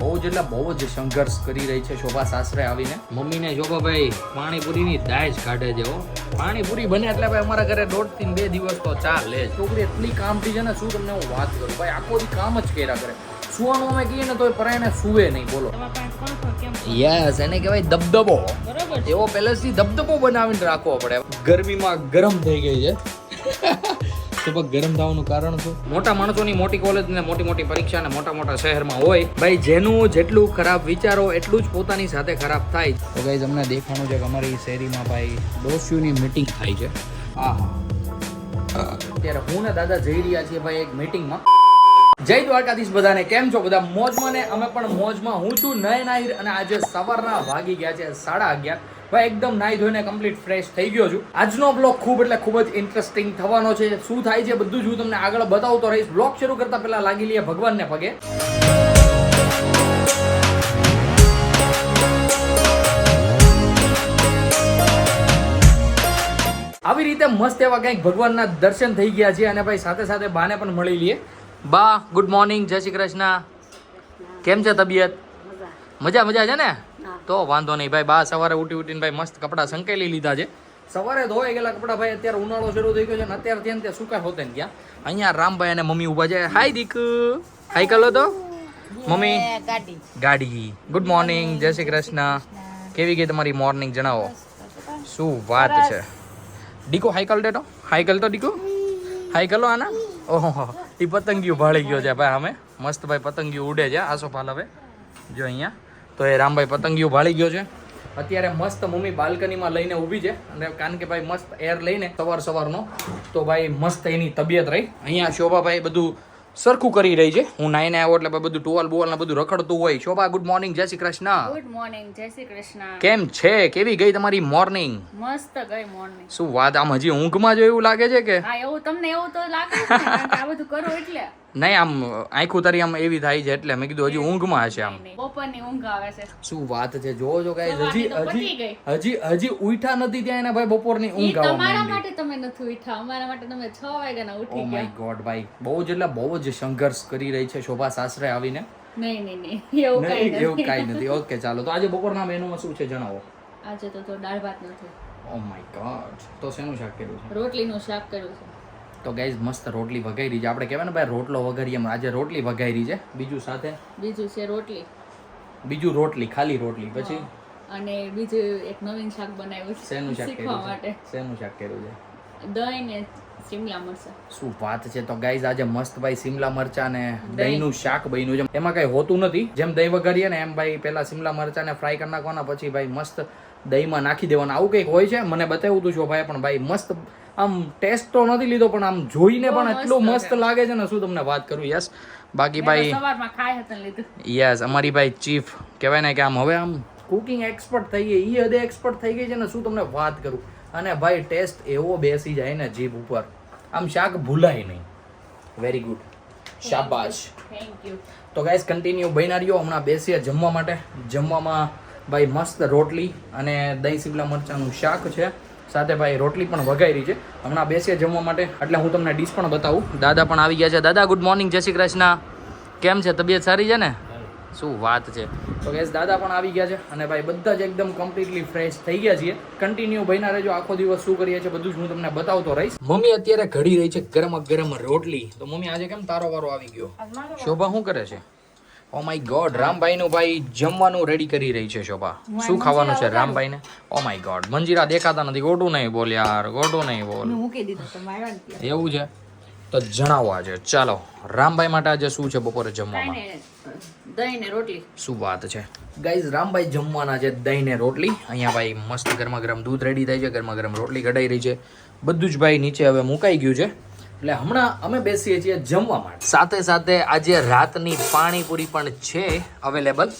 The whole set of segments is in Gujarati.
બહુ જ એટલે બહુ જ સંઘર્ષ કરી રહી છે શોભા સાસરે આવીને. મમ્મીને શોભાભાઈ પાણીપુરીની દાજ કાઢે છે. પાણીપુરી બને એટલે ભાઈ અમારા ઘરે 1.5 થી 2 દિવસ તો ચાલે. છોકરી એટલી કામથી છે ને, શું તમને હું વાત કરું ભાઈ, આખો દી કામ જ કર્યા કરે. સુવાનું અમે કહીએ ને તો પરાયણે સુવે નહીં. બોલો. યસ, એને કહેવાય દબદબો. એવો પહેલેથી દબદબો બનાવીને રાખવો પડે. ગરમીમાં ગરમ થઈ ગઈ છે. તો ગરમ થવાનું કારણ શું? મોટા માણસોની મોટી કોલેજ ને મોટી મોટી પરીક્ષા ને મોટા મોટા શહેરમાં હોય ભાઈ, જેનું જેટલું ખરાબ વિચારો એટલું જ પોતાની સાથે ખરાબ થાય. તો ગાઈઝ અમને દેખાણું છે કે અમારી શેરીમાં ભાઈ ડોસ્યુની મીટિંગ થાય છે. અત્યારે હું ને દાદા જઈ રહ્યા છીએ ભાઈ એક મીટિંગમાં. જય દ્વારકાધીશ બધાને. કેમ છો બધા? મોજમાં ને અમે પણ મોજમાં. હું છું નયન આહિર અને આજે સવારના વાગી ગયા છે 11:30. ભાઈ એકદમ નાઈ ધોઈને કમ્પ્લીટ ફ્રેશ થઈ ગયો છું. આજનો બ્લોગ ખૂબ જ ઇન્ટરેસ્ટિંગ થવાનો છે. શું થાય છે બધું જ હું તમને આગળ બતાવતો રહીશ. બ્લોગ શરૂ કરતા પહેલા લાગી લઈએ ભગવાનને પગે. આવી રીતે મસ્ત એવા કંઈક ભગવાનના દર્શન થઈ ગયા છે અને ભાઈ સાથે સાથે બાને પણ મળી લઈએ. બા ગુડ મોર્નિંગ, જય શ્રી કૃષ્ણ. કેમ છે તબિયત? મજા છે ને? તો વાંધો નહીં ભાઈ. બા સવારે ઉઠીને ભાઈ મસ્ત કપડાં સંકેલી લીધા છે. સવારે ધોઈ ગયેલા કપડાં ભાઈ. અત્યારે ઉનાળો શરૂ થઈ ગયો છે ને અત્યારે ત્યાં સુકાય હોતે ને ત્યાં. અહીંયા રામભાઈ અને મમ્મી ઊભા છે. હાય દીકુ, હાય કરો તો મમ્મી. ગાડી. ગુડ મોર્નિંગ, જય શ્રી કૃષ્ણ. કેવી ગઈ તમારી મોર્નિંગ જણાવો. શું વાત છે. દીકો હાઈકલ દેતો, હાઈકલ તો દીકો હાઈકલો આના. ઓહો, એ પતંગિયું ભાળી ગયો છે ભાઈ. અમે મસ્ત ભાઈ પતંગિયું ઉડે છે. આસો પાલ હવે જો અહીંયા. તો એ રામભાઈ પતંગિયું ભાળી ગયો છે. અત્યારે મસ્ત મમ્મી બાલ્કનીમાં લઈને ઊભી છે અને કારણ કે ભાઈ મસ્ત એર લઈને સવારનો તો ભાઈ મસ્ત એની તબિયત રહી. અહીંયા શોભાભાઈ બધું સરખું કરી રહી છે. હું નાઈને આવ્યો એટલે બધું ટુવાલ બુવાલ ને બધું રખડતું હોય. શોભા ગુડ મોર્નિંગ, જય શ્રી કૃષ્ણ. ગુડ મોર્નિંગ, જય શ્રી કૃષ્ણ. કેમ છે? કેવી ગઈ તમારી મોર્નિંગ? મસ્ત ગઈ મોર્નિંગ. શું વાત, આમ હજી ઊંઘમાં જો એવું લાગે છે કે? હા, એવું તમને એવું તો લાગે છે ને, કારણ કે આ બધું કરું એટલે. નહીં, આમ આંખું તારી આમ એવી થાય છે એટલે મેં કીધું હજી ઊંઘમાં હશે. આમ બપોરની ઊંઘ આવે છે. શું વાત છે. જોવો છો ગાઈસ, હજી ઉઠા નથી ત્યાં એને ભાઈ બપોરની ઊંઘ આવવા તમારા માટે તમે નથી ઉઠ્યા, અમારા માટે તમે 6 વાગ્યાના ઉઠી ગયા. ઓ માય ગોડ ભાઈ, બહુ જ સંઘર્ષ કરી રહી છે શોભા સાસરે આવીને. નહીં એવું કાઈ નથી. ઓકે ચાલો, તો આજે બપોરના મેનુમાં શું છે જણાવો. આજે તો દાળ ભાત નથી. Oh my God. તો શેનું શાક કર્યું છે? રોટલીનું શાક કર્યું છે. તો ગાઈઝ મસ્ત રોટલી વઘારી છે. આપણે કહેવાય ને ભાઈ રોટલો વઘારીએ, આજે રોટલી વઘારી છે. બીજું છે રોટલી. બીજું રોટલી, ખાલી રોટલી. પછી અને બીજું એક નવીન શાક બનાવ્યું છે. શેનું શાક શીખવા માટે. શેનું શાક કર્યું છે? દહીં ને શિમલા મરચાં. શું વાત છે. તો ગાઈઝ આજે મસ્ત ભાઈ શિમલા મરચાં ને દહીંનું શાક બન્યું છે. એમાં કઈ હોતું નથી. જેમ દહીં વઘારીએ ને એમ ભાઈ પેલા શિમલા મરચાં ને ફ્રાય કરી નાખવાના, પછી ભાઈ મસ્ત દહીંમાં નાખી દેવાના. આવું કંઈક હોય છે. મને બતાવ્યું હતું છો ભાઈ, પણ ભાઈ મસ્ત આમ ટેસ્ટ તો નથી લીધો પણ આમ જોઈને પણ એટલું મસ્ત લાગે છે ને, શું તમને વાત કરું. યસ, બાકી ભાઈ સવારમાં ખાઈ હતા લીધું. યસ, અમારી ભાઈ ચીફ કહેવાય ને કે આમ હવે આમ કુકિંગ એક્સપર્ટ થઈ ગઈ. એ હદે એક્સપર્ટ થઈ ગઈ છે ને, શું તમને વાત કરું. અને ભાઈ ટેસ્ટ એવો બેસી જાય ને જીભ ઉપર, આમ શાક ભૂલાય નહીં. વેરી ગુડ, શાબાશ. Thank you. તો ગાઈસ કન્ટિન્યુ બન્યા રહ્યો. હમણાં બેસીએ જમવા માટે. જમવામાં ભાઈ મસ્ત રોટલી અને દહીં શિમલા મરચાંનું શાક છે. સાથે ભાઈ રોટલી પણ વઘારી છે. હમણાં બેસીએ જમવા માટે એટલે હું તમને ડીશ પણ બતાવું. દાદા પણ આવી ગયા છે. દાદા ગુડ મોર્નિંગ, જય શ્રી કૃષ્ણ. કેમ છે? તબિયત સારી છે ને? શું વાત છે. તો ગેસ દાદા પણ આવી ગયા છે અને ભાઈ બધા જ એકદમ કમ્પ્લીટલી ફ્રેશ થઈ ગયા છીએ. કન્ટિન્યુ બન્યા રહેજો. આખો દિવસ શું કરીએ છીએ બધું જ હું તમને બતાવતો રહીશ. મમ્મી અત્યારે ઘડી રહી છે ગરમ રોટલી. તો મમ્મી આજે કેમ તારો વારો આવી ગયો? શોભા શું કરે છે? ઓ માય ગોડ, રામભાઈ નું ભાઈ જમવાનું રેડી કરી રહી છે શોભા. શું ખાવાનું છે રામભાઈ ને? ઓ માય ગોડ, મંજીરા દેખાતા નથી. ગોડું નહીં બોલ યાર, ગોડું નહીં બોલ. એવું છે તો જણાવો આજે. ચાલો, રામભાઈ માટે આજે શું છે બપોરે જમવામાં? દહીં ને રોટલી. શું વાત છે ગાઈઝ, રામભાઈ જમવાના છે દહીં ને રોટલી. અહીંયા ભાઈ મસ્ત ગરમા ગરમ દૂધ રેડી થાય છે, ગરમા ગરમ રોટલી કઢાઈ રહી છે. બધું જ ભાઈ નીચે હવે મુકાઈ ગયું છે. એટલે હમણાં અમે બેસીએ છીએ જમવા માટે. સાથે આજે રાતની પાણીપુરી પણ છે અવેલેબલ.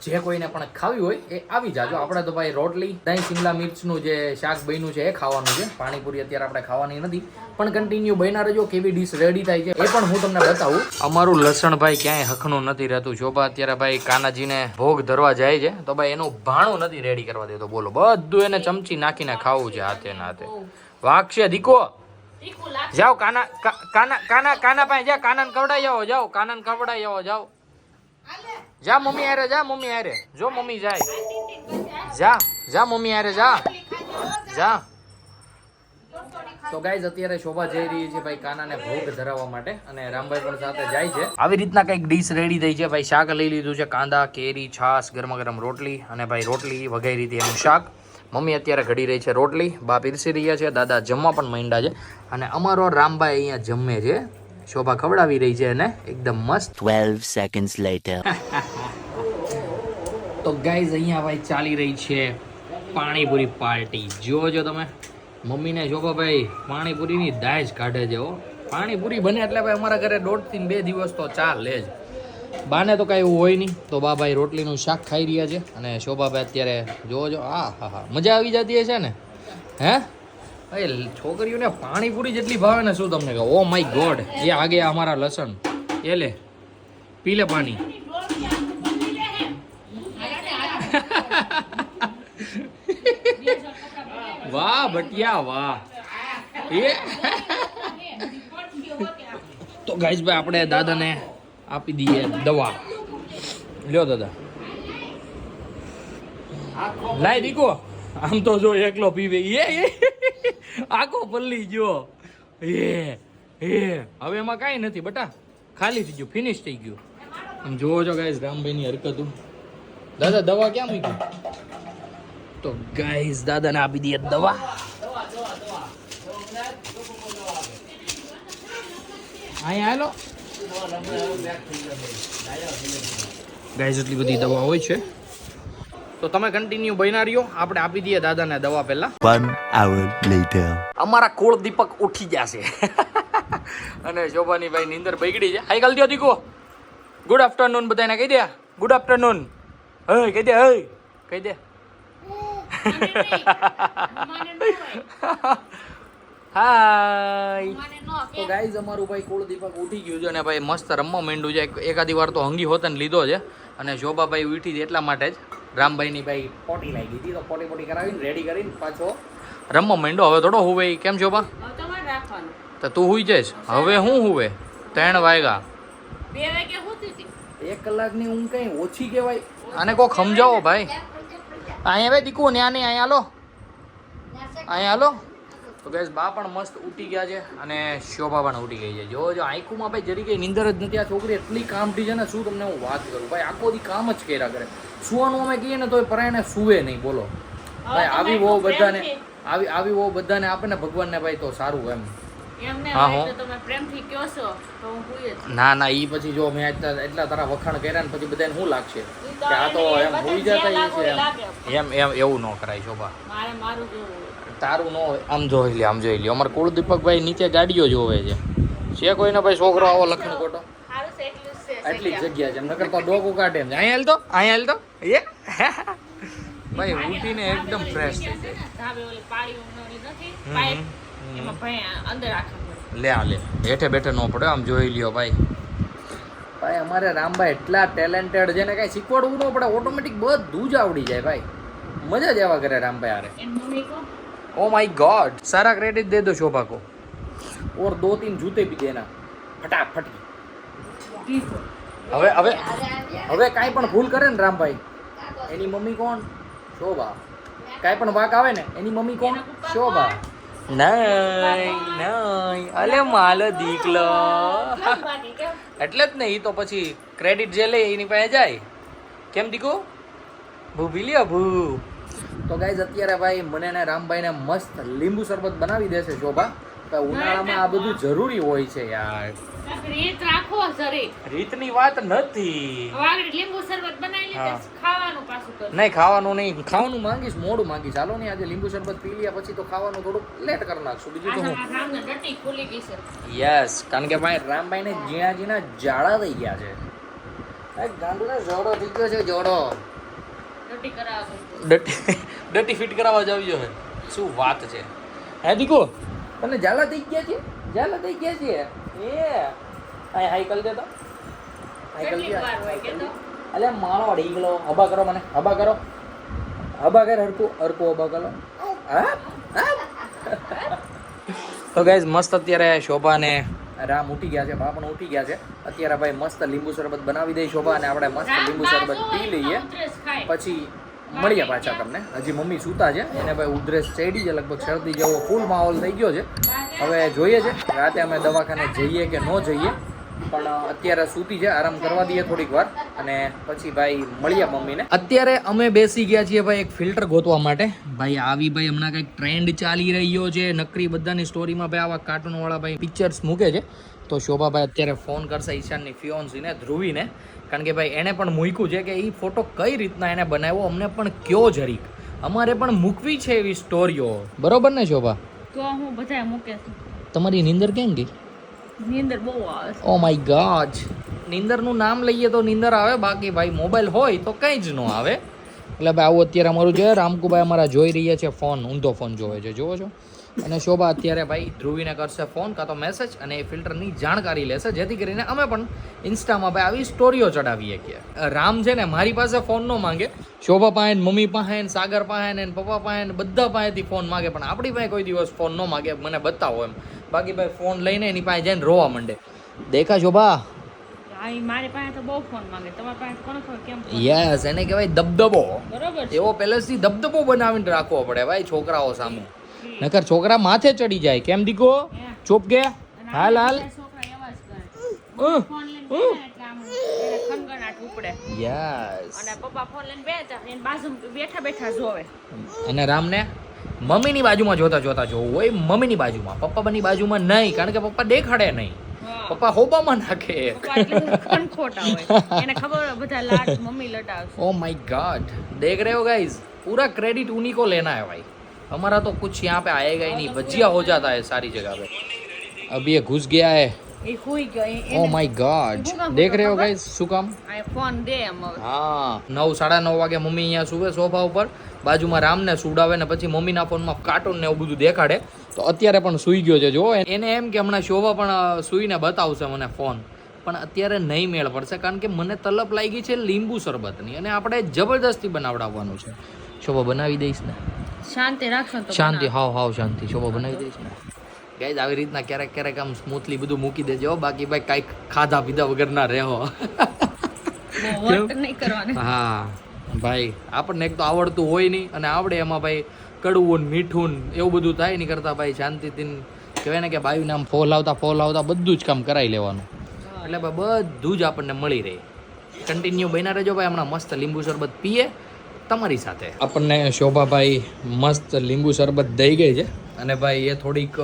જે કોઈને પણ ખાવી હોય એ આવી જાજો. આપણે તો ભાઈ રોટલી દહીં શિમલા મિર્ચનું જે શાક બન્યું છે એ ખાવાનું છે. પાણીપુરી અત્યારે આપણે ખાવાની નથી, પણ કન્ટિન્યુ બન્યા રહેજો. કેવી ડીશ રેડી થાય છે એ પણ હું તમને બતાવું. અમારું લસણ ભાઈ ક્યાંય હખનું નથી રહેતું. શોભા અત્યારે ભાઈ કાનાજીને ભોગ ધરવા જાય છે તો ભાઈ એનું ભાણું નથી રેડી કરવા દેતો. બોલો, બધું એને ચમચી નાખીને ખાવું છે હાથે ને હાથે. વાગશે દીકો. જાઓ કાના પાસે જા, કાનાને ખવડાવી આવો. જાઓ કાનાને ખવડાવી આવો. જાઓ. જા મમ્મી હારે જા મમ્મી હારે જો મમ્મી જાય જા જા મમ્મી હારે જા જા તો ગાઈઝ અત્યારે શોભા જઈ રહી છે ભાઈ કાનાને ભોગ ધરાવવા માટે અને રામભાઈ પણ સાથે જાય છે આવી રીતના કંઈક ડીશ રેડી થઈ છે ભાઈ શાક લઈ લીધું છે કાંદા કેરી છાશ ગરમા ગરમ રોટલી અને ભાઈ રોટલી વઘારી હતી એનું શાક મમ્મી અત્યારે ઘડી રહી છે રોટલી બા પીરસી રહ્યા છે દાદા જમવા પણ માંડ્યા છે અને અમારો રામભાઈ અહીંયા જમે છે શોભા ખવડાવી રહી છે એને એકદમ મસ્ત 12 seconds later. તો ગાઈઝ અહીંયા ભાઈ ચાલી રહી છે પાણીપુરી પાર્ટી જોજો તમે મમ્મીને શોભા ભાઈ પાણીપુરીની દાજ કાઢે છે હો પાણીપુરી બને એટલે ભાઈ અમારા ઘરે 1.5 થી 2 દિવસ તો ચાલે જ બાને તો કાંઈ એવું હોય નહીં તો બા ભાઈ રોટલીનું શાક ખાઈ રહ્યા છે અને શોભાભાઈ અત્યારે જોજો હા હા હા મજા આવી જતી હશે ને હે ભાઈ છોકરીઓને પાણીપુરી જેટલી ભાવે ને શું તમને કહો ઓ માય ગોડ એ આગે અમારા લસણ એ લે પી લે પાણી વાહ બટિયા વાહ એ તો ગાઈસ ભાઈ આપણે દાદાને આપી દઈએ દવા લ્યો દાદા લાઈ દીકો આમ તો જો એકલો પીવે એ આખો પલ્લી જો એ હવે એમાં કાંઈ નથી બટા ખાલી થઈ ગયું ફિનિશ થઈ ગયું આમ જોવો છો ગાઈસ રામભાઈની હરકતું દાદા દવા ક્યાં મૂકી તો ગાઈસ દાદાને આપી દઈએ દવા અહીંયા હાલો ગાઈસ એટલી બધી દવા હોય છે તો તમે કન્ટિન્યુ બન્યા રહ્યો આપણે આપી દઈએ દાદાને દવા પહેલા 1 hour later. અમારા કુળ દીપક ઉઠી ગયા છે અને શોભાની ભાઈ નીંદર બગડી છે હાઈ કાલ દો દીકો ગુડ આફ્ટરનૂન બધાને કહી દે ગુડ આફ્ટરનૂન હે કહી દે હે કહી દે હાય તો ગાઈઝ અમારું ભાઈ કુળદીપક ઉઠી ગયું છે અને ભાઈ મસ્ત રમવા માંડ્યું છે એકાદી વાર તો હંગી હોતન લીધો છે અને શોભાભાઈ ઉઠી છે એટલા માટે જ રામભાઈની ભાઈ પોટી લાગી હતી તો પોટી કરાવીને રેડી કરીને પાછો રમવા માંડ્યો હવે થોડો હુવે કેમ શોભા તો તું હુઈ જઈશ હવે હું હુવે 3 વાગ્યા 1 કલાકની ઊંઘ કઈ ઓછી કહેવાય આને કોક સમજાવો ભાઈ અહીંયા ભાઈ દીકુ ન્યા નહીં અહીંયા હાલો અહીંયા હાલો તો ગેસ બા પણ મસ્ત ઉઠી ગયા છે અને શોભા પણ ઉઠી ગઈ છે જો આંખુમાં ભાઈ જરી કઈ નીંદર જ નથી આ છોકરી એટલી કામઠી છે ને શું તમને હું વાત કરું ભાઈ આખો દી કામ જ કર્યા કરે સુવાનું અમે કહીએ ને તો પરાયણે સુવે નહીં બોલો ભાઈ આવી બહુ બધાને આવી બહુ બધાને આપે ને ભગવાનને ભાઈ તો સારું એમ હા હો ના ના ઈ પછી જો મેં એટલા તારા વખાણ કર્યા ને પછી બધાને શું લાગશે કે આ તો એમ હોઈ જતા છે એમ એવું ન કરાય શોભા તારું ન હોય આમ જોઈ લે અમારે કુળદીપકભાઈ નીચે ગાડીઓ જોવે છે કોઈને ભાઈ છોકરો આવો લખણ કોટો એટલી જગ્યા છે નકર તો ડોકું કાઢે એમ અહીંયા હાલ તો એ ભાઈ ઉઠીને એકદમ ફ્રેશ થઈ જાય લે હેઠે બેઠે ન પડે આમ જોઈ લ્યો ભાઈ અમારે રામભાઈ એટલા ટેલેન્ટેડ છે ને કઈ શીખવાડવું ન પડે ઓટોમેટિક બધું જ આવડી જાય ભાઈ મજા જ એવા કરે રામભાઈ આરે ओ माय गॉड सारा क्रेडिट दे दो शोभा को और 2-3 जूते भी देना फटाफट હવે કાંઈ પણ ભૂલ કરે ને રામભાઈ એની મમ્મી કોણ શોભા કાંઈ પણ વાક આવે ને એની મમ્મી કોણ શોભા નહીં અલે માલ દીકલો એટલે જ ને એ તો પછી ક્રેડિટ જે લે એની પાસે જાય કેમ દીકુ ભૂ લ્યો ભૂ તો ગાઈઝ અત્યારે ભાઈ મને ને રામભાઈને મસ્ત લીંબુ શરબત બનાવી દેશે શોભા તો ઉનાળામાં આ બધું જરૂરી હોય છે યાર રીત રાખો જરી રીતની વાત નથી લીંબુ શરબત બનાવી લે ખાવાનું પાછું કર નહીં ખાવાનું માંગીશ મોડું માંગીશ ચાલો ને આજે લીંબુ શરબત પી લ્યા પછી તો ખાવાનું થોડુંક લેટ કરી નાખશું બીજું તો હું રામને ડટી ખુલી ગઈ છે યસ કારણ કે ભાઈ રામભાઈને જીણા જાડા થઈ ગયા છે ભાઈ ગાંડુને જોડો થઈ ગયો છે જોડો ડટી ફિટ કરાવવા જાવ્યો છે શું વાત છે હે દીકો તને ઝાલા થઈ ગયા છે એ હાઈ કલ દે તો અલે મારો ડીગલો હબા કરો મને હબા કર હરકુ હબા કરો હા તો ગાઈઝ મસ્ત અત્યારે શોભાને રામ ઉઠી ગયા છે, બા પણ ઉઠી ગયા છે. અત્યારે ભાઈ મસ્ત લીંબુ શરબત બનાવી દઈ શોભા, અને આપણે મસ્ત લીંબુ શરબત પી લઈએ, પછી મળીએ પાછા તમને. હજી મમ્મી સૂતા છે, એને ભાઈ ઉધરસ ચડી છે, લગભગ શરદી જેવો ફૂલ માહોલ થઈ ગયો છે. હવે જોઈએ છે રાતે અમે દવાખાને જઈએ કે ન જઈએ, પણ અત્યારે સૂતી છે, આરામ કરવા દઈએ થોડીક વાર, અને પછી ભાઈ મળીએ મમ્મીને. અત્યારે અમે બેસી ગયા છીએ ભાઈ એક ફિલ્ટર ગોતવા માટે. ભાઈ આવી ભાઈ હમણાં કંઈક ટ્રેન્ડ ચાલી રહ્યો છે, નકરી બધાની સ્ટોરીમાં ભાઈ આવા કાર્ટૂનવાળા ભાઈ પિક્ચર્સ મૂકે છે. તો શોભાભાઈ અત્યારે ફોન કરશે ઈશાનની ફિયોન્સીને ધ્રુવીને, કારણ કે ભાઈ એને પણ મૂક્યું છે કે એ ફોટો કઈ રીતના એને બનાવ્યો, અમને પણ કયો જરીક, અમારે પણ મૂકવી છે એવી સ્ટોરીઓ. બરોબર ને શોભા? તો હું બધા મૂકે છું. તમારી નીંદર કેમ ગઈ? નીંદર બહુ આવે. ઓ માય ગોડ, નીંદરનું નામ લઈએ તો નીંદર આવે, બાકી ભાઈ મોબાઈલ હોય તો કંઈ જ ન આવે. એટલે ભાઈ આવું અત્યારે અમારું છે. રામકુભાઈ અમારા જોઈ રહ્યા છે ફોન, ઊંધો ફોન જોવે છે, જોવો છો. અને શોભા અત્યારે ભાઈ ધ્રુવીને કરશે ફોન કાં તો મેસેજ, અને એ ફિલ્ટરની જાણકારી લેશે, જેથી કરીને અમે પણ ઇન્સ્ટામાં ભાઈ આવી સ્ટોરીઓ ચડાવીએ કે રામ છે ને મારી પાસે ફોન ન માંગે, શોભા પાસે, મમ્મી પાસે, સાગર પાસે, ને પપ્પા પાસે, બધા પાસેથી ફોન માંગે, પણ આપણી પાસે કોઈ દિવસ ફોન ન માંગે, મને બતાવો એમ. બાકી ભાઈ ફોન લઈને એની પાસે જઈને રોવા માંડે. દેખા શોભા? મારી પાસે તો બહુ ફોન માંગે, તમારી પાસે કોણ ખબર કેમ? યસ, એને કહેવાય દબદબો. બરોબર. એવો પહેલેથી દબદબો બનાવીને રાખવો પડે ભાઈ છોકરાઓ સામે, નકર છોકરા માથે ચડી જાય. કેમ દીકો? ચોપ કે હાલ હાલ. યસ. અને પપ્પા ફોન લઈને બેઠા બેઠા જોવે, અને રામને મમ્મીની બાજુમાં જોતા જોતા જોવું હોય, મમ્મીની બાજુમાં, પપ્પાની બાજુમાં નહીં, કારણ કે પપ્પા દેખાડે નહીં, પપ્પા હોબામાં નાખે. ખોટા હોય એને ખબર હોય બધા લાડ મમ્મી લડાવશે. ओ माय गॉड, देख रहे हो गाइस, पूरा क्रेडिट उन्हीं को लेना है भाई, हमारा तो कुछ यहाँ पे आएगा ही नहीं, भजिया हो जाता है सारी जगह पे. अभी ये घुस गया है. એ હુઈ ગયો. ओ माय गॉड, देख रहे हो गाइस, શું કામ? આ ફોન દે એમ હવે. હા, 9:30 વાગે મમ્મી અહીંયા સુવે સોફા ઉપર, બાજુમાં રામને સુડાવે, ને પછી મમ્મીના ફોનમાં કાર્ટૂન ને એવું બધું દેખાડે. તો અત્યારે પણ સૂઈ ગયો છે જો, એને એમ કે હમણાં શોભા પણ સૂઈને બતાવશે મને ફોન, પણ અત્યારે નહીં મેળ પડશે, કારણ કે મને તલપ લાગી છે લીંબુ શરબતની, અને આપણે જબરદસ્તી બનાવડાવવાનું છે. શોભા બનાવી દઈશ ને? શાંતિ રાખશો તો શાંતિ, હાવ શાંતિ. શોભા બનાવી દઈશ ને? ગાઈઝ આવી રીતના ક્યારેક ક્યારેક આમ સ્મૂથલી બધું મૂકી દેજો, બાકી ભાઈ કાંઈક ખાધા પીધા વગર ના રહો. વર્ક નહીં કરવાનું. હા ભાઈ, આપણને એક તો આવડતું હોય નહીં, અને આવડે એમાં ભાઈ કડવું ને મીઠું ને એવું બધું થાય નહીં, કરતા ભાઈ શાંતિથી કહેવાય ને કે બાયુને આમ ફોલ આવતા બધું જ કામ કરાવી લેવાનું, એટલે ભાઈ બધું જ આપણને મળી રહે. કન્ટિન્યુ બન્યા રહેજો ભાઈ, હમણાં મસ્ત લીંબુ શરબત પીએ તમારી સાથે. આપણને શોભાભાઈ મસ્ત લીંબુ શરબત દઈ ગઈ છે, અને ભાઈ એ થોડીક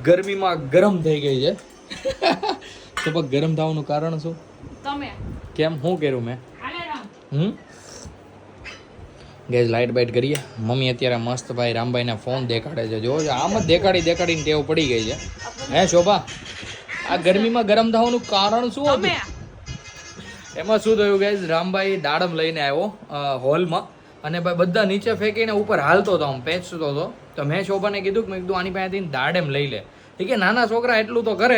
ગરમીમાં ગરમ થઈ ગઈ છે. તો પણ ગરમ થવાનું કારણ શું? તમે કેમ, શું કર્યું મેં? હાલે રામ. ગેસ લાઇટ બાઇટ કરીએ. મમ્મી અત્યારે મસ્ત ભાઈ રામભાઈને ફોન દેખાડે છે, જો આમ જ દેખાડીને ટેવ પડી ગઈ છે. હે શોભા, આ ગરમીમાં ગરમ થવાનું કારણ શું હતું? એમાં શું થયું ગાઈઝ, રામભાઈ દાડમ લઈને આવ્યો હોલમાં, અને ભાઈ બધા નીચે ફેંકીને ઉપર હાલતો હતો, આમ પેંચતો હતો. તો મેં શોભાને કીધું કે મેં કીધું આની પાસેથી દાડમ લઈ લે. ઠીક છે, નાના છોકરા એટલું તો કરે.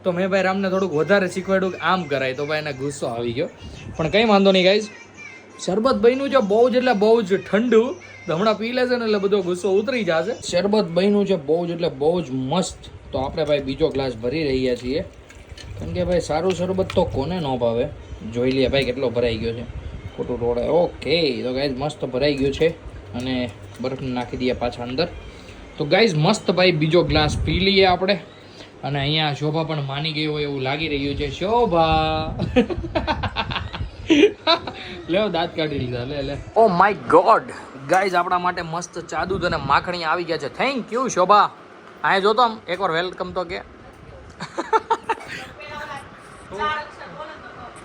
તો મેં ભાઈ રામને થોડુંક વધારે શીખવાડ્યું કે આમ કરાય, તો ભાઈ એને ગુસ્સો આવી ગયો. પણ કંઈ વાંધો નહીં ગાઈઝ, શરબત બન્યું છે બહુ જ એટલે બહુ જ ઠંડુ, તો હમણાં પી લેશે ને એટલે બધો ગુસ્સો ઉતરી જશે. શરબત બન્યું છે બહુ જ એટલે બહુ જ મસ્ત. તો આપણે ભાઈ બીજો ગ્લાસ ભરી રહ્યા છીએ, કારણ કે ભાઈ સારું શરબત તો કોને ન ભાવે. જોઈ લઈએ ભાઈ કેટલો ભરાઈ ગયો છે, ખોટું રોડે. ઓકે, તો ગાઈઝ મસ્ત ભરાઈ ગયું છે, અને બરફ નાખી દઈએ પાછા અંદર. તો ગાઈઝ મસ્ત ભાઈ બીજો ગ્લાસ પી લઈએ આપણે. અને અહીંયા શોભા પણ માની ગઈ હોય એવું લાગી રહ્યું છે. શોભા લેવો, દાંત કાઢી લીધા. લે. ઓ માય ગોડ ગાઈઝ, આપણા માટે મસ્ત ચા દૂધ અને માખણી આવી ગયા છે. થેન્ક યુ શોભા. અહીંયા જોતો આમ એકવાર વેલકમ તો કે.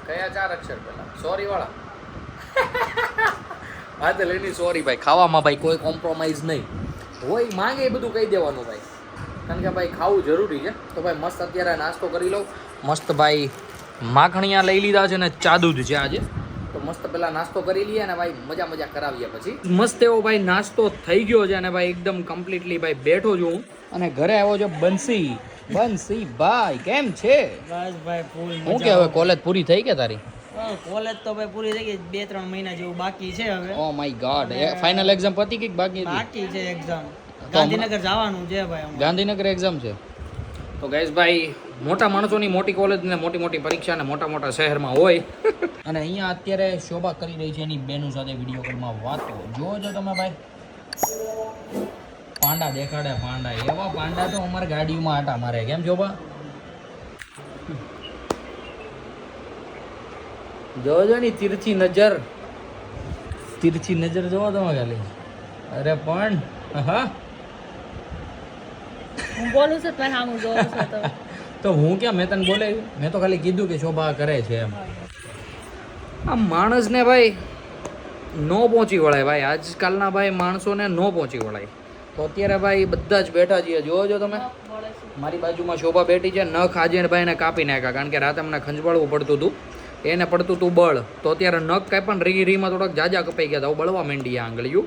કયા 4 અક્ષર પેલા? સોરી વાળા. હા તો લેની સોરી ભાઈ. ખાવામાં ભાઈ કોઈ કોમ્પ્રોમાઇઝ નહીં હોય, માંગે એ બધું કહી દેવાનું ભાઈ, કારણ કે ભાઈ ખાવું જરૂરી છે. તો ભાઈ મસ્ત અત્યારે નાસ્તો કરી લઉં. મસ્ત ભાઈ માખણીયા લઈ લીધા છે ને ચા દૂધ છે આજે. તો મસ્ત પેલા નાસ્તો કરી લઈએ અને ભાઈ મજા કરાવીએ પછી. મસ્ત એવો ભાઈ નાસ્તો થઈ ગયો છે, અને ભાઈ એકદમ કમ્પ્લીટલી ભાઈ બેઠો છું હું, અને ઘરે આવ્યો છે બંસી ભાઈ. કેમ છે? બસ ભાઈ ફૂલ હું કે હવે કોલેજ પૂરી થઈ કે તારી? કોલેજ તો ભાઈ પૂરી થઈ ગઈ, 2-3 મહિના જેવું બાકી છે હવે. Oh my God, final exam પતી કે બાકી હતી? બાકી છે એક્ઝામ. ગાંધીનગર જવાનું છે ભાઈ. ગાંધીનગર એક્ઝામ છે. તો ગાઈઝ ભાઈ મોટા માણસોની મોટી કોલેજ ને મોટી મોટી પરીક્ષા ને મોટા મોટા શહેરમાં હોય અને અહીંયા અત્યારે શોભા કરી રહી છે એની બેનું સાથે વિડીયો કોલમાં વાતો જોજો તમે ભાઈ. પાંડા દેખાડે પાંડા, એવા પાંડા તો અમારી ગાડીમાં આટા મારે. કેમ શોભા? જોજો ની તીરછી નજર જોવો તમે ખાલી. અરે પણ હા હું બોલું છું પણ હા હું જોઉં છું તો હું ક્યાં મેં તને બોલે, મેં તો ખાલી કીધું કે શોભા કરે છે એમ. આ માણસને ભાઈ નો પહોંચી વળાય ભાઈ, આજકાલના ભાઈ માણસોને નો પહોંચી વળાય. તો અત્યારે ભાઈ બધા જ બેઠા છીએ, જોવો તમે. મારી બાજુમાં શોભા બેઠી છે, નખ આજે ભાઈ ને કાપી નાખ્યા કારણ કે રાતે અમને ખંજવાળવું પડતું હતું, એને પડતું હતું બળ. તો અત્યારે નખ કાંઈ પણ રીમાં થોડાક જાજા કપાઈ ગયા હતા, બળવા માંડી આ આંગળીયું.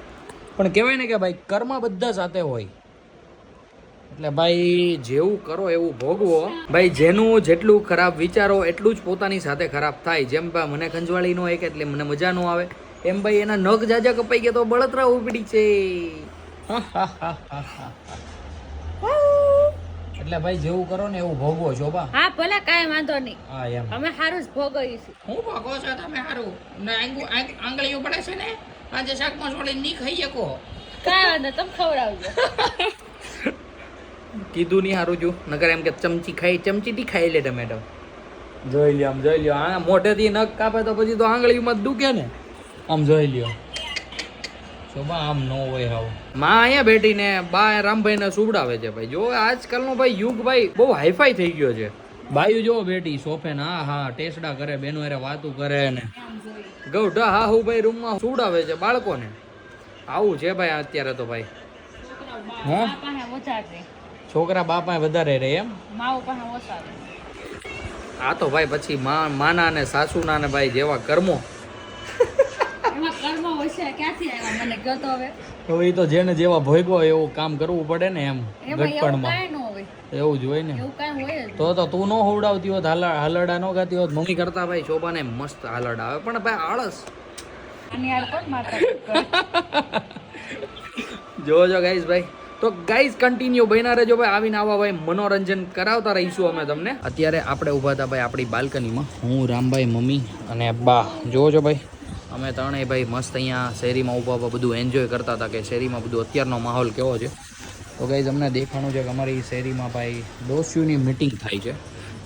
પણ કહેવાય ને કે ભાઈ કર્મ બધા સાથે હોય, એટલે ભાઈ જેવું કરો એવું ભોગવો. ભાઈ જેનું જેટલું ખરાબ વિચારો એટલું જ પોતાની સાથે ખરાબ થાય. જેમ ભાઈ મને ખંજવાળી ન હોય કે એટલે મને મજા ન આવે, એમ ભાઈ એના નખ જાજા કપાઈ ગયા તો બળતરા ઉપડી છે. એટલે ભાઈ જેવું કરો ને એવું ભોગવો શોભા. હા ભલે કાંઈ વાંધો નહીં, હા એમ. અમે સારું જ ભોગવીએ છીએ. હું ભોગવો છો તમે સારું? આંગળીઓ પડે છે ને આજે શાકમાં સોળી નહીં ખાઈ શકો. કાંઈ વાંધો, તમે ખવડાવજો. કીધું નહીં સારું છું, નકર એમ કે ચમચીથી ખાઈ લે ટમેટો. જોઈ લ્યો આમ, જોઈ લ્યો. આ મોઢેથી નખ કાપે તો પછી તો આંગળીમાં જ દુખે ને. આમ જોઈ લ્યો શોભા, આમ ન હોય હાવ. માં અહીંયા બેઠીને બા રામભાઈને સુવડાવે છે ભાઈ. જો આજકાલનો ભાઈ યુગ ભાઈ બહુ હાઈફાઈ થઈ ગયો છે. બાયું જો બેઠી સોફે ને હા ટેસડા કરે, બેનો હારે વાતું કરે ને ગૌઢા હા હું ભાઈ રૂમમાં સુવડાવે છે બાળકોને. આવું છે ભાઈ અત્યારે તો ભાઈ. હે છોકરા બાપા વધારે રહે એમ, માવો પાસે ઓછા રહે. આ તો ભાઈ પછી માના ને સાસુના ને ભાઈ જેવા કર્મો. એમાં કર્મ ઓછા ક્યાંથી આવ્યા મને કહો તો હવે. હવે એ તો જેને જેવા ભોગવો એવું કામ કરવું પડે ને એમ. એમાં એવું ગટપણમાં કાંઈ ન હોય, એવું જ હોય ને. એવું કાંઈ હોય જ. તો તું ન હોવડાવતી હોત, હાલરડા ન ગાતી હોત, મમ્મી કરતા ભાઈ શોભાને મસ્ત હાલરડા આવે. પણ ભાઈ આળસ આની યાર કોણ માતા જોજો ગાઈસ ભાઈ. તો ગાઈસ કન્ટિન્યુ બન્યા રહેજો ભાઈ, આવીને આવા ભાઈ મનોરંજન કરાવતા રહીશું અમે તમને. અત્યારે આપણે ઊભા હતા ભાઈ આપણી બાલ્કનીમાં, હું રામભાઈ મમ્મી અને બા. જોજો ભાઈ અમે ત્રણેય ભાઈ મસ્ત અહીંયા શેરીમાં ઊભા બધું એન્જોય કરતા હતા કે શેરીમાં બધું અત્યારનો માહોલ કેવો છે. તો ગાઈસ અમને દેખાણું છે કે અમારી શેરીમાં ભાઈ ડોસીઓની મિટિંગ થાય છે,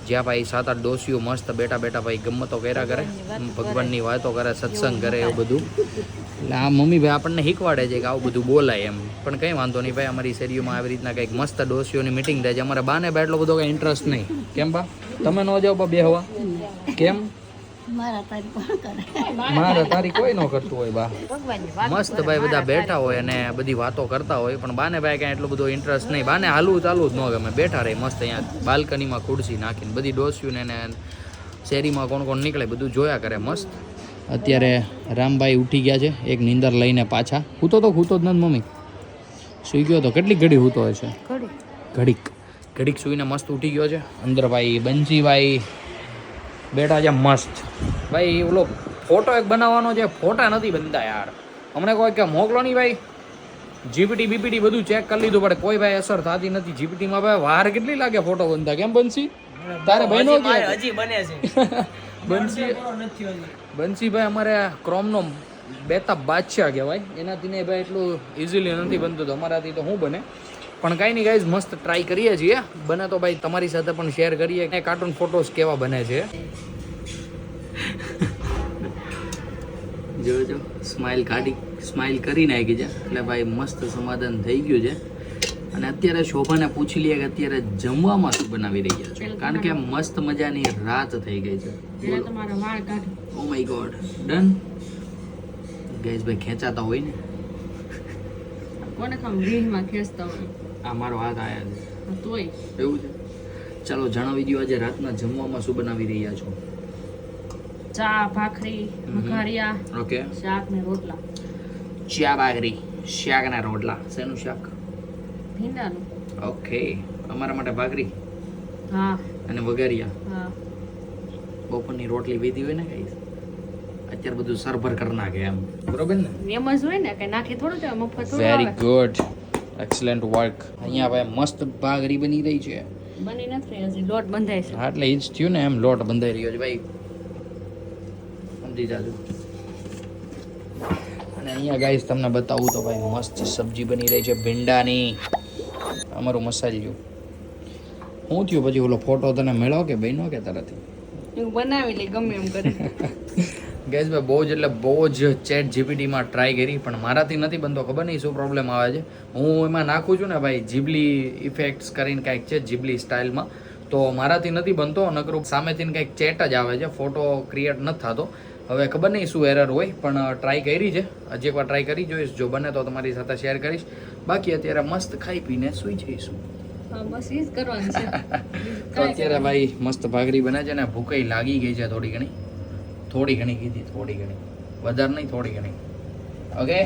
જ્યાં ભાઈ 7-8 ડોસીઓ મસ્ત બેઠા બેઠા ભાઈ ગમ્મતો કર્યા કરે, ભગવાનની વાતો કરે, સત્સંગ કરે, એવું બધું. એટલે આ મમ્મી ભાઈ આપણને શીખવાડે છે કે આવું બધું બોલાય એમ. પણ કંઈ વાંધો નહીં ભાઈ, અમારી શેરીઓમાં આવી રીતના કંઈક મસ્ત ડોસીઓની મિટિંગ થાય છે. અમારે બાને બા એટલો બધો કંઈ ઇન્ટરેસ્ટ નહીં. કેમ બા તમે ન જાઓ બા બેહવા? કેમ? મારા તારી કોઈ ન કરતું હોય બા. મસ્ત ભાઈ બધા બેઠા હોય અને બધી વાતો કરતા હોય, પણ બાને ભાઈ કાંઈ એટલો બધો ઇન્ટરેસ્ટ નહીં. બાને હાલવું ચાલુ જ ન ગમે, બેઠા રહે મસ્ત અહીંયા બાલ્કનીમાં ખુરશી નાખીને બધી ડોસીઓને એને શેરીમાં કોણ કોણ નીકળે બધું જોયા કરે મસ્ત. અત્યારે રામભાઈ ઉઠી ગયા છે એક નીંદર લઈને પાછા. હૂતો જ નથી મમ્મી, સૂઈ ગયો તો. કેટલી ઘડી હૂતો હશે? ઘડીક સૂઈને મસ્ત ઉઠી ગયો છે. અંદર ભાઈ બંસીભાઈ બેઠા છે મસ્ત. ભાઈ ઓલો ફોટો એક બનાવવાનો છે, ફોટા નથી બનતા યાર. અમને કોઈ કે મોકલો નહીં ભાઈ, જીપીટી બીપીટી બધું ચેક કરી લીધું પડે, કોઈ ભાઈ અસર થતી નથી. જીપીટીમાં ભાઈ વાર કેટલી લાગે ફોટો બનતા. કેમ બંસી તારે બહેનો હજી બને છે. બંસીભાઈ અમારે ક્રોમનો બેતાબ બાદશાહ કહેવાય, એનાથી ને ભાઈ એટલું ઇઝીલી નથી બનતું, તો અમારાથી તો શું બને. પણ કાંઈ નહીં ગાઈઝ, મસ્ત ટ્રાય કરીએ છીએ. બને તો ભાઈ તમારી સાથે પણ શેર કરીએ કે કાર્ટૂન ફોટોસ કેવા બને છે. જોજો સ્માઇલ કરી નાખી છે એટલે ભાઈ મસ્ત સમાધાન થઈ ગયું છે. અને અત્યારે શોભાને પૂછી લઈએ કે અત્યારે જમવામાં શું બનાવી રહ્યા છો, કારણ કે મસ્ત મજાની રાત થઈ ગઈ છે. Oh my God, done guys. ભાઈ ખેંચાતા હોય ને, કોને ખબર રીલમાં ખેંચતા હોય. આ મારો હાથ આયા છે તોય એવું છે. ચાલો જણાવી દો આજે રાતના જમવામાં શું બનાવી રહ્યા છો. ચા, ભાખરી, વઘારિયા, ઓકે, શાક ને રોટલા. ચા ભાખરી, શાક ને રોટલા. શેનું શાક? ભીંડાનું. ઓકે, અમારા માટે ભાખરી હા અને વઘારિયા. હા, બપોરની રોટલી વીધી હોય ને ગાઈસ, અત્યારે બધું સરભર કરી નાખે એમ, બરોબર ને? એમ જ હોય ને કે નાખી થોડું જાય મફત થોડું વેરી આવે. Good, excellent work. અહીંયા ભાઈ મસ્ત ભાખરી બની રહી છે બની નથી હજી લોટ બંધાય છે. હા એટલે ઈ જ થયું ને, એમ લોટ બંધાઈ રહ્યો છે ભાઈ, સમજી જાજો. અને અહીંયા ગાઈસ તમને બતાવું તો ભાઈ મસ્ત સબ્જી બની રહી છે ભીંડાની, અમારું મસાલિયું. શું થયું પછી ઓલો ફોટો તને મળ્યો કે બન્યો કે તારાથી? હું બનાવી લઈ ગમે એમ કરે. ગેસ ભાઈ બહુ જ એટલે બહુ જ ચેટ જીપીટીમાં ટ્રાય કરી પણ મારાથી નથી બનતો, ખબર નહીં શું પ્રોબ્લેમ આવે છે. હું એમાં નાખું છું ને ભાઈ જીબલી ઇફેક્ટ્સ કરીને કાંઈક છે જીબલી સ્ટાઇલમાં, તો મારાથી નથી બનતો. નકરું સામેથી કંઈક ચેટ જ આવે છે, ફોટો ક્રિએટ નથી થતો. હવે ખબર નહીં શું એરર હોય, પણ ટ્રાય કરી છે, હજી એકવાર ટ્રાય કરી જોઈશ, જો બને તો તમારી સાથે શેર કરીશ. બાકી અત્યારે મસ્ત ખાઈ પીને સૂઈ જઈશું. હા બસ ઈ જ કરવાનું છે. તો અત્યારે ભાઈ મસ્ત ભાખરી બને છે ને ભૂખ લાગી ગઈ છે થોડી ઘણી કીધી, થોડી ઘણી, વધારે નહીં, થોડી ઘણી. ઓકે,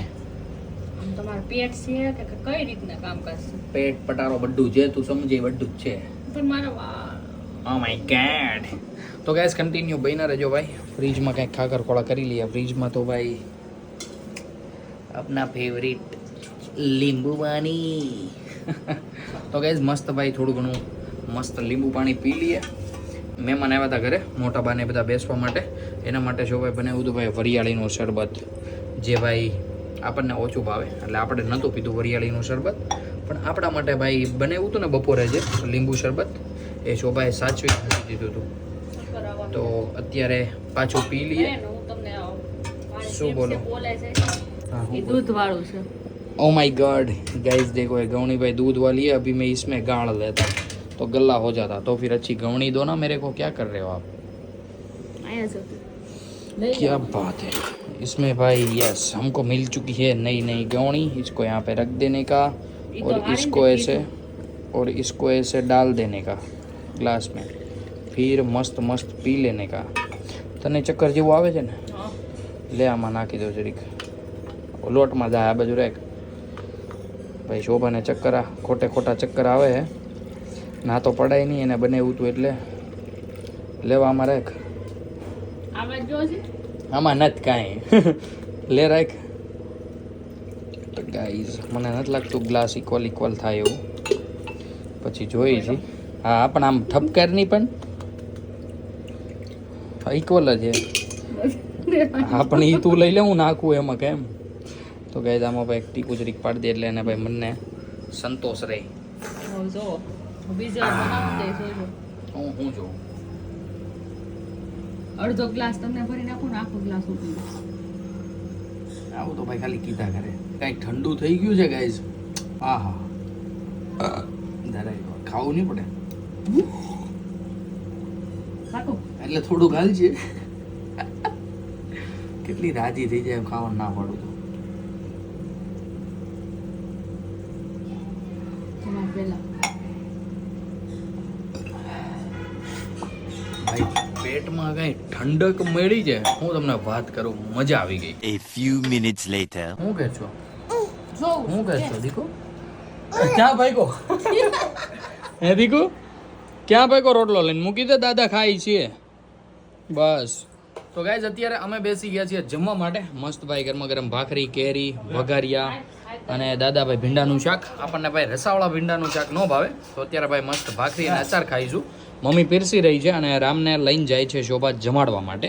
આમ તમારું પેટ છે કે કઈ રીતના કામકાજ છે? પેટ પટારો બધું જે તું સમજે બધું જ છે. પણ મારા ઓ માય ગોડ. તો ગેસ કન્ટિન્યુ બહીના રહેજો ભાઈ. ફ્રીજમાં કંઈક ખાકર ખોળા કરી લઈએ. ફ્રીજમાં તો ભાઈ આપના ફેવરિટ લીંબુ પાણી. તો ગેસ મસ્ત ભાઈ થોડું ઘણું મસ્ત લીંબુ પાણી પી લઈએ. મહેમાન આવ્યા હતા ઘરે, મોટા બાને બધા બેસવા માટે, એના માટે જો ભાઈ બનાવ્યું હતું ભાઈ વરિયાળીનું શરબત, જે ભાઈ આપણને ઓછું ભાવે, એટલે આપણે નહોતું પીધું વરિયાળીનું શરબત, પણ આપણા માટે ભાઈ બનાવ્યું હતું ને બપોરે જે લીંબુ શરબત, એ શોભાએ સાચવી મૂકી દીધું હતું. તો અત્યારે પાછું પી લઈએ. હું તમને શું બોલો? એ દૂધ વાળું છે. ओ माय गॉड गाइस देखो ये गौनी भाई दूध वाली है, अभी मैं इसमें गाड़ लेता तो गला हो जाता, तो फिर अच्छी गौनी दो ना मेरे को. क्या कर रहे हो आप? આયા છે क्या बात है. इसमें भाई यस हमको मिल चुकी है नई नई गौनी. इसको यहाँ पे रख देने का और इसको ऐसे और इसको ऐसे डाल देने का ग्लास में, फिर मस्त मस्त पी लेने का. तने चक्कर જેવું આવે છે ને, લે આમાં નાખી દો જરીક, લોટમાં જાય આ બાજુ રાખ ભાઈ. શોભાને ચક્કર ખોટા ચક્કર આવે હે, ના તો પડાય નહીં, એને બને એવું હતું એટલે લેવામાં રાખ. આવા જો છે આમાં નથી કાંઈ. લે રાખ. તો ગાઈઝ મને નથી લાગતું ગ્લાસ ઇક્વલ થાય એવું, પછી જોઈ છે. હા પણ આમ ઠપકાર નહીં, પણ ઇક્વલ જ છે. હા પણ એ તું લઈ લે, હું નાખું એમાં કેમ. તો ગાઈઝ આમાં ભાઈ એક ટીકું જરીક પાડી દે એટલે એને ભાઈ મનને સંતોષ રહે. જો બીજા બનાવું દે જોજો. હું જોઉં અડધો ગ્લાસ તમને ભરી નાખું ને આખો ગ્લાસ ઉકળી. આવું તો ભાઈ ખાલી કીધા કરે. કાંઈક ઠંડુ થઈ ગયું છે ગાઈઝ. હા હા ધરાય ખાવું નહીં પડે ખાટું એટલે થોડુંક હાલ છે. કેટલી રાજી થઈ જાય ખાવાનું ના પાડું તો. તમારે પહેલા ભાઈ પેટમાં કઈ ઠંડક મળી છે, હું તમને વાત કરું, મજા આવી ગઈ. A few minutes later. હું કહે છો? જો હું કહે છો દીકો? ક્યાં ભાઈકો? હે દીકો ક્યાં ભાઈકો? રોટલો લઈને મૂકી દે, દાદા ખાઈ છીએ બસ. તો ગાઈઝ અત્યારે અમે બેસી ગયા છીએ જમવા માટે. મસ્ત ભાઈ ગરમા ગરમ ભાખરી, કેરી, વઘારિયા અને દાદાભાઈ ભીંડાનું શાક. આપણને ભાઈ રસાવાળા ભીંડાનું શાક ન ભાવે, તો અત્યારે ભાઈ મસ્ત ભાખરી અને અચાર ખાઈશું. મમ્મી પીરસી રહી છે અને રામને લઈને જાય છે શોભા જમાડવા માટે,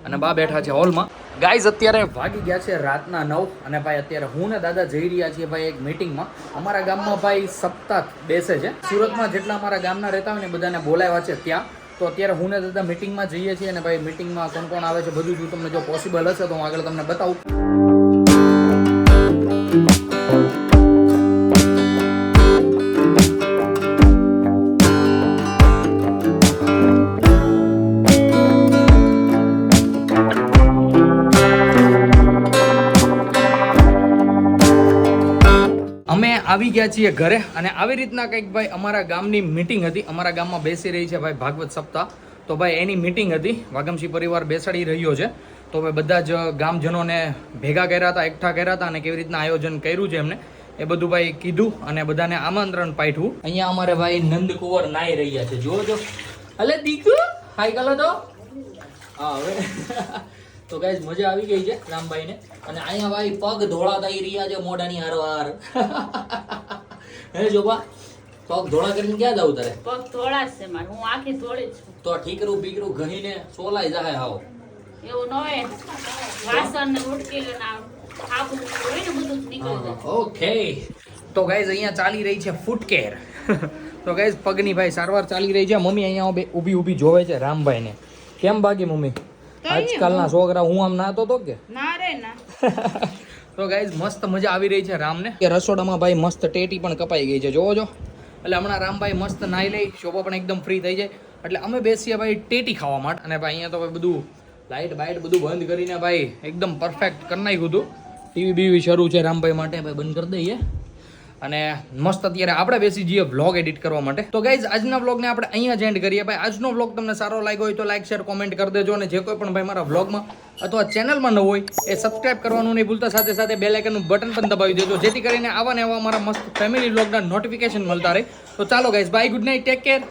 અને બા બેઠા છે હોલમાં. ગાઈઝ અત્યારે વાગી ગયા છે રાતના 9 અને ભાઈ અત્યારે હું ને દાદા જઈ રહ્યા છીએ ભાઈ એક મીટિંગમાં. અમારા ગામમાં ભાઈ સપ્તાહ બેસે છે. સુરતમાં જેટલા અમારા ગામના રહેતા હોય ને બધાને બોલાવ્યા છે ત્યાં. તો અત્યારે હું ને દાદા મીટિંગમાં જઈએ છીએ અને ભાઈ મીટિંગમાં કોણ કોણ આવે છે બધું જ તમને જો પોસિબલ હશે તો હું આગળ તમને બતાવું. અમે આવી ગયા છીએ ઘરે અને આવી રીતના કંઈક ભાઈ અમારા ગામની મીટિંગ હતી. અમારા ગામમાં બેસી રહી છે ભાઈ ભાગવત સપ્તાહ, તો ભાઈ એની મીટિંગ હતી. વાગમસી પરિવાર બેસાડી રહ્યો છે, તો ભાઈ બધા જ ગામજનોને ભેગા કર્યા હતા, એકઠા કર્યા હતા અને કેવી રીતના આયોજન કર્યું છે એમને એ બધું ભાઈ કીધું અને બધાને આમંત્રણ પાઠવું. અહીંયા અમારે ભાઈ નંદકુંવર નાઈ રહ્યા છે, જુઓ જો. અલે દીકુ હાઈ ગલો તો. હા હવે તો ગાઈઝ મજા આવી ગઈ છે રામભાઈને. અને અહીંયા ભાઈ પગ ધોળા થઈ રહ્યા છે મોઢાની હારવાર. હે જોબા પગ ધોળા કરીને ક્યાં જાવ તારે પગ ધોળા જ છે મારે, હું આખી ધોળી જ છું. તો ઠીકરું બીકરું ઘણીને સોલાઈ જાય હાવ એવું ન હોય, વાસણ ને ઉટકી ને સાબુ ને હોય ને બધું જ નીકળી જાય. ઓકે તો ગાઈઝ અહીંયા ચાલી રહી છે ફૂટ કેર તો ગાઈઝ પગની ભાઈ સારવાર ચાલી રહી છે. મમ્મી અહીંયા ઊભી ઊભી જોવે છે રામભાઈને. કેમ બાકી મમ્મી? આજકાલના છોકરા હું આમ નાતો તો કે ના રે ના. તો ગાઈઝ મસ્ત મજા આવી રહી છે રામને કે રસોડામાં ભાઈ મસ્ત ટેટી પણ કપાઈ ગઈ છે જોવો જો. એટલે હમણાં રામભાઈ મસ્ત નાઈ લઈ, શોભા પણ એકદમ ફ્રી થઈ જાય એટલે અમે બેસીએ ભાઈ ટેટી ખાવા માટે. અને ભાઈ અહીંયા તો ભાઈ બધું લાઇટ બાઇટ બધું બંધ કરીને ભાઈ એકદમ પરફેક્ટ કરી નાખ્યું હતું. ટીવી બીવી શરૂ છે રામભાઈ માટે, ભાઈ બંધ કરી દઈએ અને મસ્ત અત્યારે આપણે બેસી જઈએ વ્લોગ એડિટ કરવા માટે. તો ગાઈઝ આજના વ્લોગને આપણે અહીંયા જ એન્ડ કરીએ. ભાઈ આજનો વ્લોગ તમને સારો લાગ્યો હોય તો લાઈક શેર કોમેન્ટ કરી દેજો. અને જે કોઈ પણ ભાઈ મારા વ્લોગમાં અથવા ચેનલમાં ન હોય એ સબસ્ક્રાઇબ કરવાનું નહીં ભૂલતા, સાથે સાથે બેલ આઇકનનું બટન પણ દબાવી દેજો જેથી કરીને આવા ને આવા મારા મસ્ત ફેમિલી વ્લોગના નોટિફિકેશન મળતા રહે. તો ચાલો guys, bye, good night, take care.